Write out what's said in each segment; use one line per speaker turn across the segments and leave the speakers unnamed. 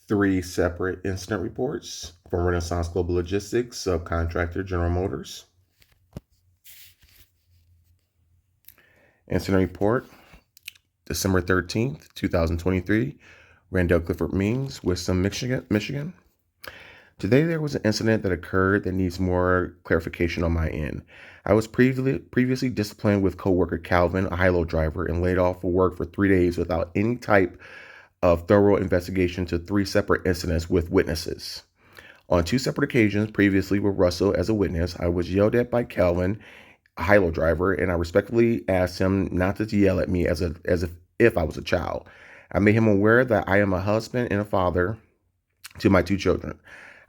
3 separate incident reports from Renaissance Global Logistics, subcontractor General Motors. Incident report, December 13th, 2023, Randell Clifford Means, Wisdom, Michigan. Today there was an incident that occurred that needs more clarification on my end. I was previously disciplined with coworker Calvin, a high-low driver, and laid off for work for 3 days without any type of thorough investigation to 3 separate incidents with witnesses. On 2 separate occasions, previously with Russell as a witness, I was yelled at by Calvin, a high-low driver, and I respectfully asked him not to yell at me as if I was a child. I made him aware that I am a husband and a father to my 2 children.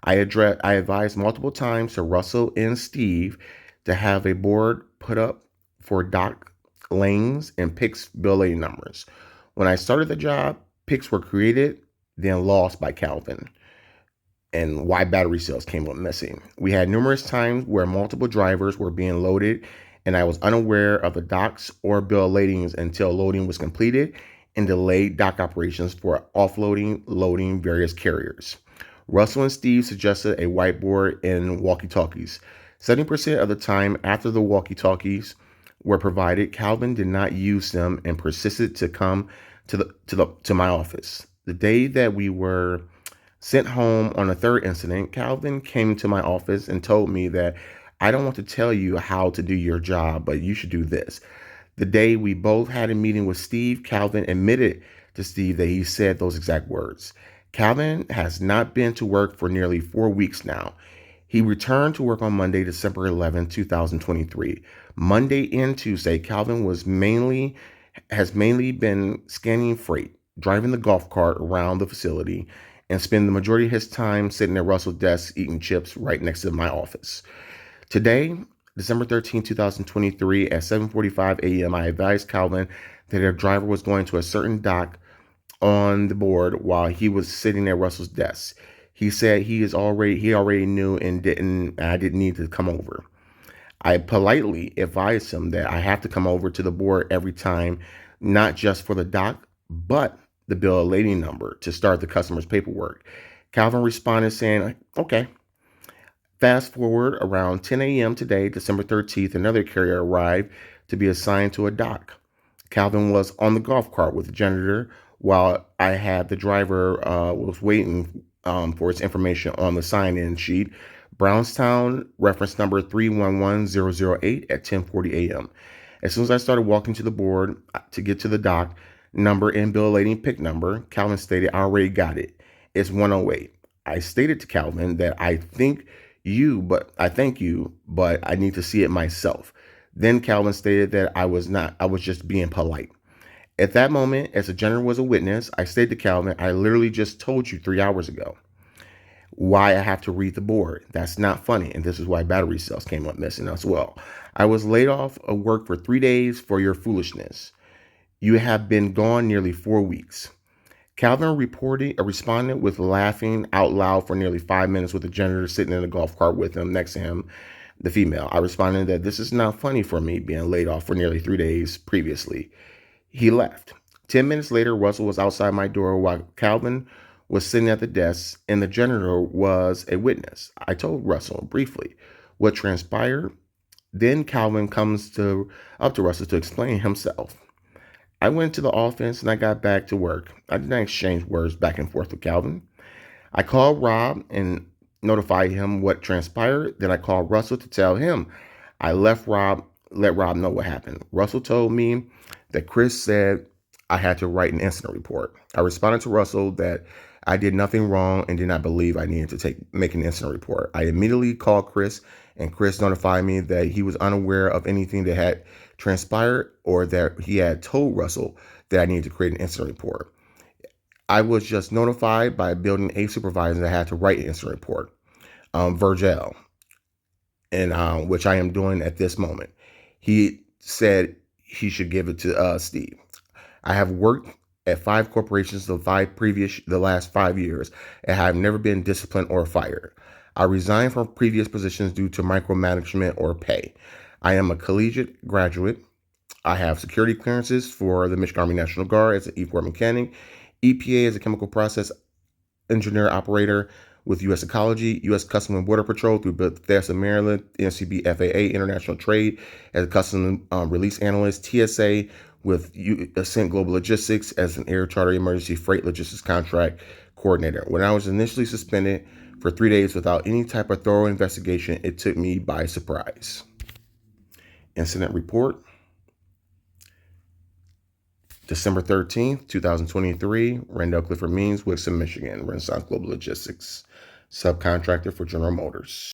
I advised multiple times to Russell and Steve to have a board put up for dock lanes and PICS bill lading numbers. When I started the job, PICS were created, then lost by Calvin, and why battery cells came up missing. We had numerous times where multiple drivers were being loaded, and I was unaware of the docks or bill ladings until loading was completed and delayed dock operations for offloading, loading various carriers. Russell and Steve suggested a whiteboard and walkie-talkies. 70% of the time after the walkie-talkies were provided, Calvin did not use them and persisted to come to my office. The day that we were sent home on a 3rd incident, Calvin came to my office and told me that I don't want to tell you how to do your job, but you should do this. The day we both had a meeting with Steve, Calvin admitted to Steve that he said those exact words. Calvin has not been to work for nearly 4 weeks now. He returned to work on Monday, December 11, 2023. Monday and Tuesday, Calvin has mainly been scanning freight, driving the golf cart around the facility, and spend the majority of his time sitting at Russell's desk eating chips right next to my office. Today, December 13, 2023, at 7:45 a.m., I advised Calvin that their driver was going to a certain dock on the board while he was sitting at Russell's desk. He said he already knew and I didn't need to come over. I politely advised him that I have to come over to the board every time, not just for the dock, but the bill of lading number to start the customer's paperwork. Calvin responded saying, okay. Fast forward around 10 a.m. today, December 13th, another carrier arrived to be assigned to a dock. Calvin was on the golf cart with the janitor while I had the driver was waiting for his information on the sign-in sheet, Brownstown reference number 311008 at 10:40 a.m. As soon as I started walking to the board to get to the dock number and bill lading pick number, Calvin stated, I already got it. It's 108. I stated to Calvin that I thank you, but I need to see it myself. Then Calvin stated that I was just being polite. At that moment, as the janitor was a witness, I stated to Calvin, I literally just told you 3 hours ago why I have to read the board. That's not funny. And this is why battery cells came up missing as well. I was laid off of work for 3 days for your foolishness. You have been gone nearly 4 weeks. Calvin responded with laughing out loud for nearly 5 minutes with the janitor sitting in a golf cart with him next to him, the female. I responded that this is not funny for me being laid off for nearly 3 days previously. He left. 10 minutes later, Russell was outside my door while Calvin was sitting at the desk and the janitor was a witness. I told Russell briefly what transpired. Then Calvin comes up to Russell to explain himself. I went to the office and I got back to work. I did not exchange words back and forth with Calvin. I called Rob and notified him what transpired. Then I called Russell to tell him. I let Rob know what happened. Russell told me that Chris said I had to write an incident report. I responded to Russell that I did nothing wrong and did not believe I needed to make an incident report. I immediately called Chris, and Chris notified me that he was unaware of anything that had transpired or that he had told Russell that I needed to create an incident report. I was just notified by building A supervisor that I had to write an incident report, Virgil, and which I am doing at this moment. He said he should give it to Steve. I have worked at 5 corporations the last 5 years and have never been disciplined or fired. I resigned from previous positions due to micromanagement or pay. I am a collegiate graduate. I have security clearances for the Michigan Army National Guard as an E4 mechanic, EPA as a chemical process engineer operator with U.S. Ecology, U.S. Customs and Border Patrol through Bethesda, Maryland, NCB FAA International Trade as a Customs Release Analyst, TSA with Ascent Global Logistics as an Air Charter Emergency Freight Logistics Contract Coordinator. When I was initially suspended for 3 days without any type of thorough investigation, it took me by surprise. Incident Report. December 13th, 2023, Randell Clifford Means, Wixom, Michigan, Renaissance Global Logistics, subcontractor for General Motors.